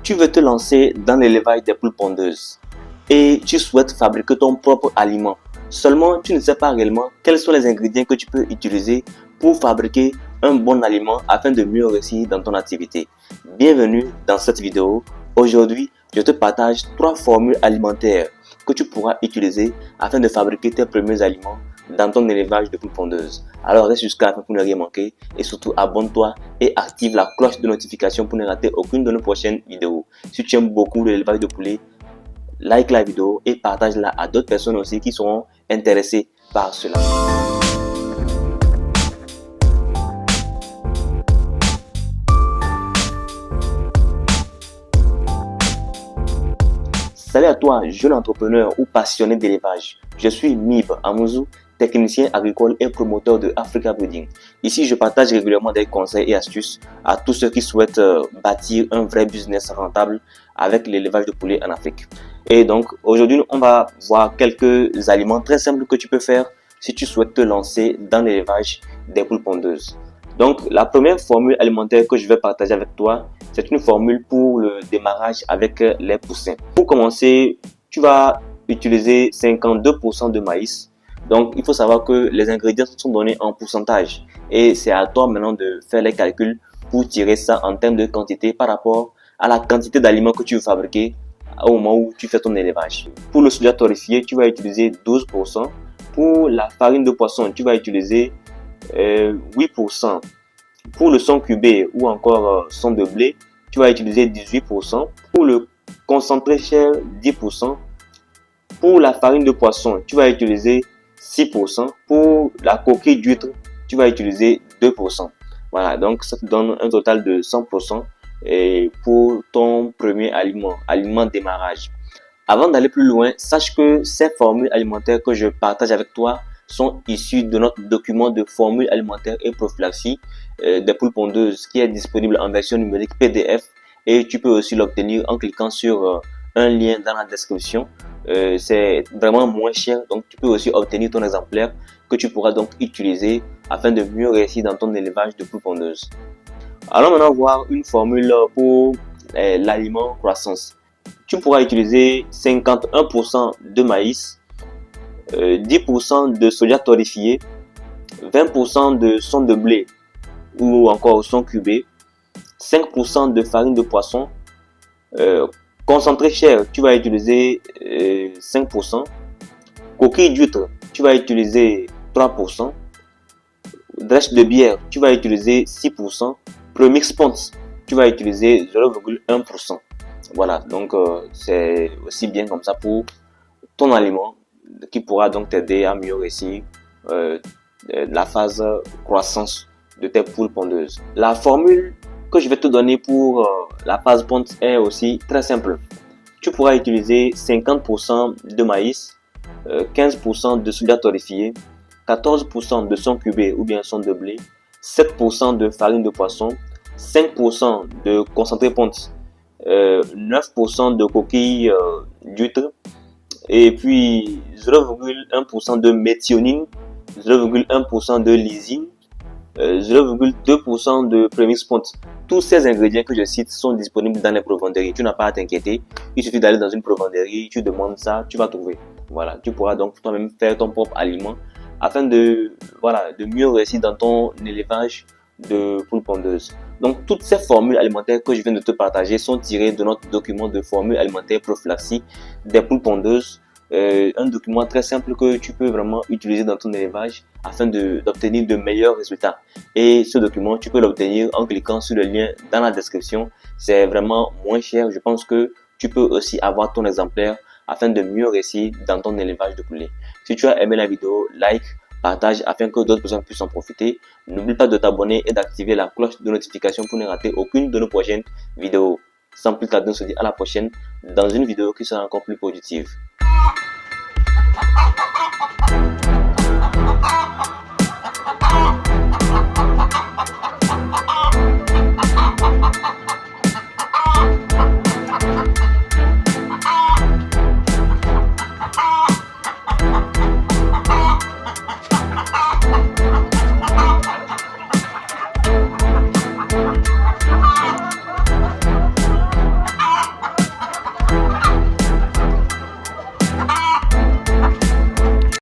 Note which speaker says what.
Speaker 1: Tu veux te lancer dans l'élevage des poules pondeuses et tu souhaites fabriquer ton propre aliment. Seulement, tu ne sais pas réellement quels sont les ingrédients que tu peux utiliser pour fabriquer un bon aliment afin de mieux réussir dans ton activité. Bienvenue dans cette vidéo. Aujourd'hui, je te partage 3 formules alimentaires que tu pourras utiliser afin de fabriquer tes premiers aliments dans ton élevage de poules pondeuses. Alors reste jusqu'à la fin pour ne rien manquer et surtout abonne-toi et active la cloche de notification pour ne rater aucune de nos prochaines vidéos. Si tu aimes beaucoup l'élevage de poulets, like la vidéo et partage-la à d'autres personnes aussi qui seront intéressées par cela. Salut à toi, jeune entrepreneur ou passionné d'élevage. Je suis Mib Amouzou, technicien agricole et promoteur de Africa Breeding. Ici, je partage régulièrement des conseils et astuces à tous ceux qui souhaitent bâtir un vrai business rentable avec l'élevage de poulets en Afrique. Et donc, aujourd'hui, on va voir quelques aliments très simples que tu peux faire si tu souhaites te lancer dans l'élevage des poules pondeuses. Donc, la première formule alimentaire que je vais partager avec toi, c'est une formule pour le démarrage avec les poussins. Pour commencer, tu vas utiliser 52% de maïs. Donc, il faut savoir que les ingrédients sont donnés en pourcentage. Et c'est à toi maintenant de faire les calculs pour tirer ça en termes de quantité par rapport à la quantité d'aliments que tu veux fabriquer au moment où tu fais ton élevage. Pour le soja torréfié, tu vas utiliser 12%. Pour la farine de poisson, tu vas utiliser 8%. Pour le son cubé ou encore son de blé, tu vas utiliser 18%. Pour le concentré chair, 10%. Pour la farine de poisson, tu vas utiliser 6%. Pour la coquille d'huître, tu vas utiliser 2%. Voilà, donc ça te donne un total de 100% et pour ton premier aliment démarrage. Avant d'aller plus loin, sache que ces formules alimentaires que je partage avec toi sont issues de notre document de formules alimentaires et prophylaxie des poules pondeuses qui est disponible en version numérique PDF et tu peux aussi l'obtenir en cliquant sur un lien dans la description. C'est vraiment moins cher, donc tu peux aussi obtenir ton exemplaire que tu pourras donc utiliser afin de mieux réussir dans ton élevage de poules pondeuses. Allons maintenant voir une formule pour l'aliment croissance. Tu pourras utiliser 51% de maïs, 10% de soja torréfié, 20% de son de blé ou encore son cubé, 5% de farine de poisson, concentré chair, tu vas utiliser 5%, coquille d'huître, tu vas utiliser 3%, drèche de bière, tu vas utiliser 6%, premix ponce, tu vas utiliser 0,1%. Voilà, donc c'est aussi bien comme ça pour ton aliment qui pourra donc t'aider à mieux réussir la phase croissance de tes poules pondeuses. La formule que je vais te donner pour la phase ponte est aussi très simple. Tu pourras utiliser 50% de maïs, 15% de soja torréfié, 14% de son cubé ou bien son de blé, 7% de farine de poisson, 5% de concentré ponte, 9% de coquille d'huître et puis 0,1% de méthionine, 0,1% de lysine, 0,2% de premix ponte. Tous ces ingrédients que je cite sont disponibles dans les provenderies. Tu n'as pas à t'inquiéter. Il suffit d'aller dans une provenderie, tu demandes ça, tu vas trouver. Voilà, tu pourras donc toi-même faire ton propre aliment afin de mieux réussir dans ton élevage de poules pondeuses. Donc toutes ces formules alimentaires que je viens de te partager sont tirées de notre document de formules alimentaires prophylaxie des poules pondeuses. Un document très simple que tu peux vraiment utiliser dans ton élevage afin d'obtenir de meilleurs résultats. Et ce document, tu peux l'obtenir en cliquant sur le lien dans la description. C'est vraiment moins cher. Je pense que tu peux aussi avoir ton exemplaire afin de mieux réussir dans ton élevage de poulets. Si tu as aimé la vidéo, like, partage afin que d'autres personnes puissent en profiter. N'oublie pas de t'abonner et d'activer la cloche de notification pour ne rater aucune de nos prochaines vidéos. Sans plus tarder, on se dit à la prochaine dans une vidéo qui sera encore plus positive.